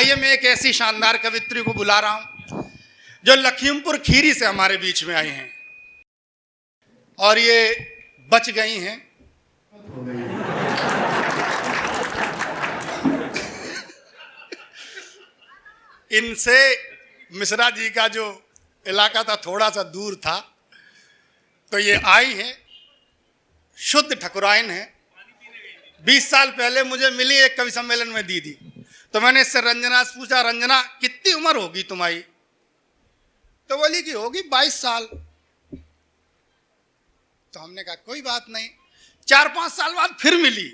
आइए मैं एक ऐसी शानदार कवित्री को बुला रहा हूं जो लखीमपुर खीरी से हमारे बीच में आई हैं और ये बच गई हैं। इनसे मिश्रा जी का जो इलाका था थोड़ा सा दूर था, तो ये आई है, शुद्ध ठकुराइन है। 20 साल पहले मुझे मिली एक कवि सम्मेलन में दीदी, तो मैंने इससे रंजना से पूछा, रंजना कितनी उम्र होगी तुम्हारी? तो बोली कि होगी 22 साल। तो हमने कहा कोई बात नहीं। 4-5 साल बाद फिर मिली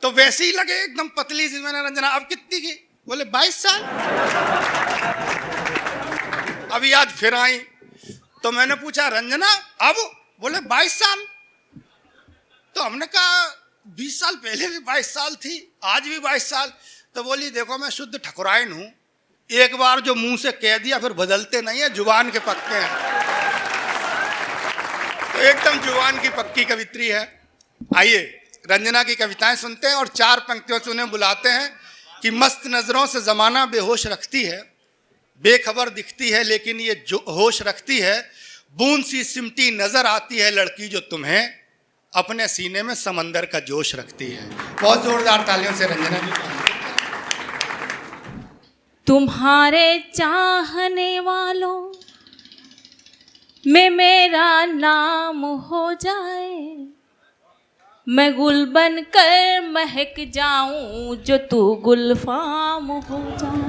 तो वैसे ही लगे एकदम पतली सी। मैंने रंजना अब कितनी की? बोले 22 साल। अभी आज फिर आई तो मैंने पूछा रंजना अब? बोले 22 साल। तो हमने कहा 20 साल पहले भी 22 साल थी, आज भी 22 साल। तो बोली देखो मैं शुद्ध ठकुराइन हूं, एक बार जो मुंह से कह दिया फिर बदलते नहीं है, जुबान के पक्के हैं। तो एकदम जुबान की पक्की कवित्री है। आइए रंजना की कविताएं सुनते हैं और 4 पंक्तियों से उन्हें बुलाते हैं कि मस्त नजरों से जमाना बेहोश रखती है, बेखबर दिखती है लेकिन ये जो होश रखती है, बूंद सी सिमटी नजर आती है लड़की जो तुम्हें अपने सीने में समंदर का जोश रखती है। बहुत जोरदार तालियों से रंजना जी। तुम्हारे चाहने वालों में मेरा नाम हो जाए, मैं गुल बन कर महक जाऊं जो तू गुलफाम हो जाए।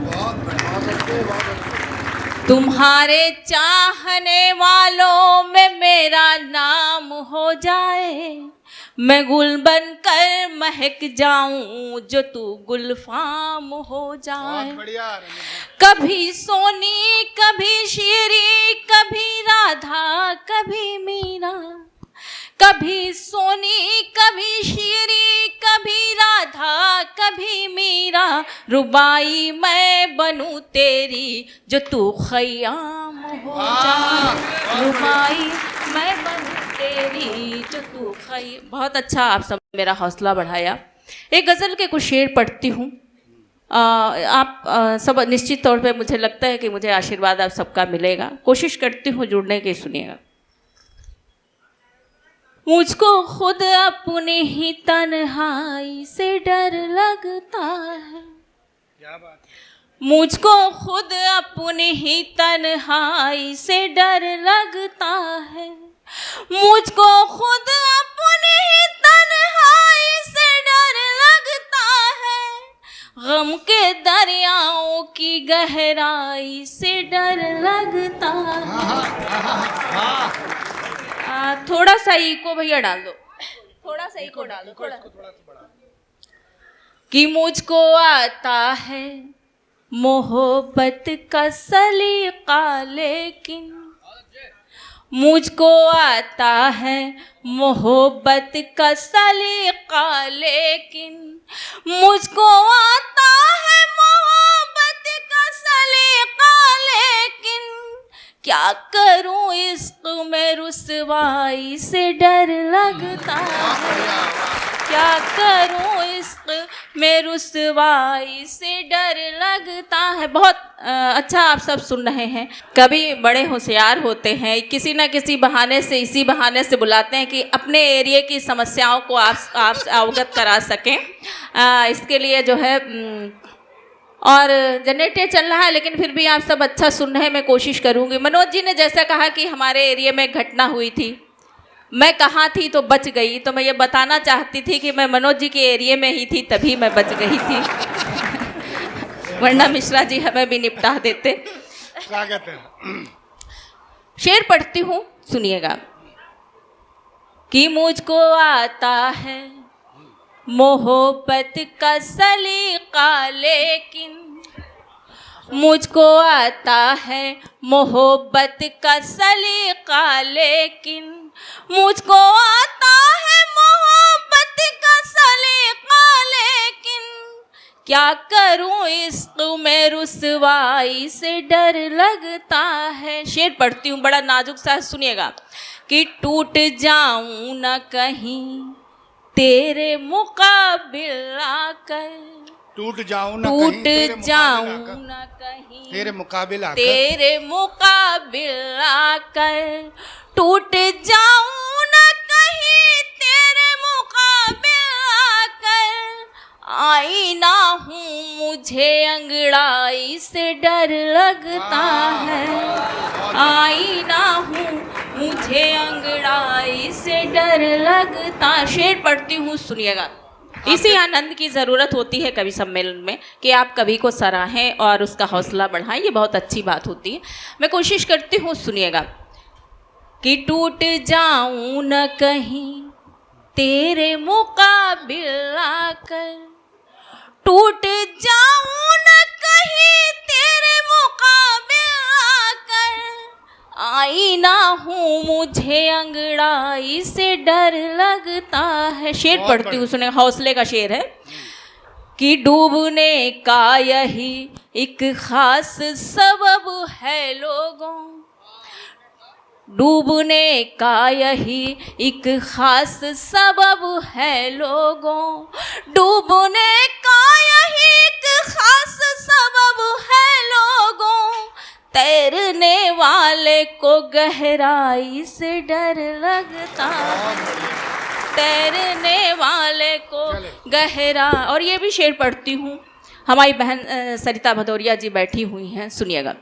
तुम्हारे चाहने वालों में मेरा नाम हो जाए, मैं गुल बन कर महक जाऊं जो तू गुलफाम हो जाए। कभी सोनी कभी शीरी, कभी राधा कभी मीरा, कभी सोनी कभी शीरी, कभी राधा कभी मीरा, रुबाई मैं बनूं तेरी जो तू खयाम हो जाए। रुबाई मैं बनूं तेरी जो तू खयाम। बहुत अच्छा, आप सब मेरा हौसला बढ़ाया। एक गज़ल के कुछ शेर पढ़ती हूँ। आप सब निश्चित तौर पे मुझे लगता है कि मुझे आशीर्वाद आप सबका मिलेगा। कोशिश करती हूँ जुड़ने की, सुनिएगा। मुझको खुद अपनी ही तन्हाई से डर लगता है, क्या बात है? मुझको खुद अपनी ही तन्हाई से डर लगता है, मुझको खुद अपनी ही तन्हाई से डर लगता है, गम के दरियाओं की गहराई से डर लगता है। थोड़ा सा इको भैया डाल दो, थोड़ा सा इको डाल दो, थोड़ा कि मुझको आता है मोहब्बत का सलीका, लेकिन मुझको आता है मोहब्बत का सलीका, लेकिन मुझको आता है मोहब्बत का सलीका, लेकिन क्या करूं इश्क में रुसवाई से डर लगता है, क्या करूं इश्क में रुसवाई से डर लगता है। बहुत अच्छा आप सब सुन रहे हैं। कभी बड़े होशियार होते हैं, किसी न किसी बहाने से, इसी बहाने से बुलाते हैं कि अपने एरिया की समस्याओं को आप अवगत करा सकें। इसके लिए जो है और जनरेटर चल रहा है, लेकिन फिर भी आप सब अच्छा सुन रहे हैं, मैं कोशिश करूंगी। मनोज जी ने जैसा कहा कि हमारे एरिया में घटना हुई थी, मैं कहाँ थी तो बच गई, तो मैं ये बताना चाहती थी कि मैं मनोज जी के एरिया में ही थी, तभी मैं बच गई थी। वरना मिश्रा जी हमें भी निपटा देते। स्वागत है। शेर पढ़ती हूँ, सुनिएगा। कि मुझको आता है मोहब्बत का सलीका, लेकिन मुझको आता है मोहब्बत का सलीका, लेकिन मुझको आता है मोहब्बत का सलीका, लेकिन क्या करूं इश्क में रुसवाई से डर लगता है। शेर पढ़ती हूँ, बड़ा नाजुक सा, सुनिएगा। कि टूट जाऊं न कहीं तेरे मुकाबिल आकर, टूट जाऊं न टूट कहीं तेरे जाऊं मुकाबिल आकर, न कहीं तेरे मुकाबिल आकर, तेरे मुकाबिल आकर, टूट जाऊं न कहीं तेरे मुकाबिल आकर, आईना हूँ मुझे अंगड़ाई से डर लगता है, आईना हूँ मुझे अंगड़ाई से डर लगता। शेर पढ़ती हूँ, सुनिएगा। इसी आनंद की ज़रूरत होती है कवि सम्मेलन में कि आप कवि को सराहें और उसका हौसला बढ़ाएं, ये बहुत अच्छी बात होती है। मैं कोशिश करती हूँ, सुनिएगा। कि टूट जाऊं न कहीं तेरे मुकाबिल आकर, टूट जाऊं न कहीं तेरे मुकाबिल आकर, आईना हूँ मुझे अंगड़ाई से डर लगता है। शेर पढ़ती हूँ, सुने, हौसले का शेर है। कि डूबने का यही एक खास सबब है लोगों, डूबने का यही एक खास सबब है लोगों, डूबने का यही एक खास सबब है लोगों, तैरने वाले को गहराई से डर लगता है, तैरने वाले को गहरा। और ये भी शेर पढ़ती हूँ, हमारी बहन सरिता भदौरिया जी बैठी हुई हैं, सुनिएगा।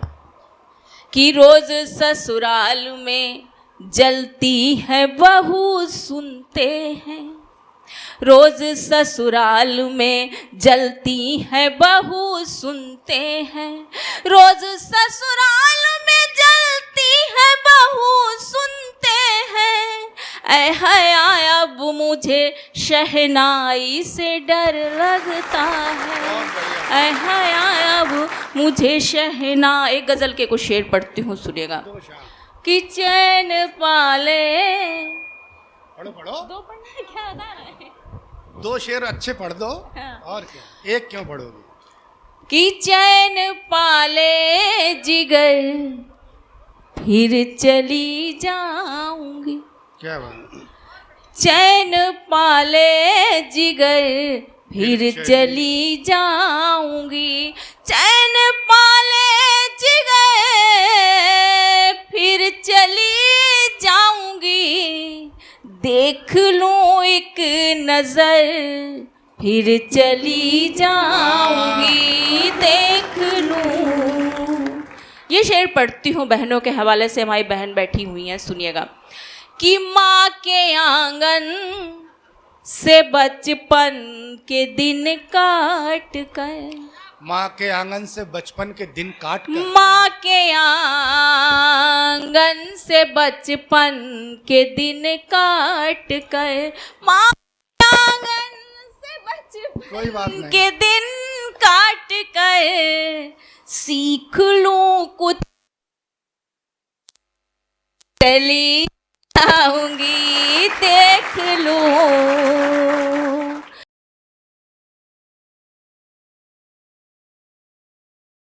कि रोज ससुराल में जलती है बहू सुनते हैं, रोज ससुराल में जलती है बहू सुनते हैं, रोज ससुराल में जलती है बहू सुनते हैं, ऐ हया अब मुझे शहनाई से डर लगता है, ऐ हया अब मुझे शहना। एक गज़ल के कुछ शेर पढ़ती हूँ, सुनिएगा। कि चैन पाले, पढ़ो पढ़ो, दो पढ़ना क्या अदा है, दो शेर अच्छे पढ़ दो। हाँ। और क्या, एक क्यों पढ़ोगे? कि चैन पाले जिगर फिर चली जाऊंगी, क्या बात, चैन पाले जिगर फिर चली जाऊंगी, चैन पाले जिगर फिर चली जाऊंगी, देख लूं एक नजर फिर चली जाऊंगी, देख लूं। ये शेर पढ़ती हूँ बहनों के हवाले से, हमारी बहन बैठी हुई हैं, सुनिएगा। कि माँ के आंगन से बचपन के दिन काट कर, माँ के आंगन से बचपन के दिन काट कर, माँ के आंगन से बचपन के दिन काट कर, माँ के आंगन से कोई बात बचपन नहीं, के दिन काट कर, सीख लूं कुछ चली आऊंगी, देख लूं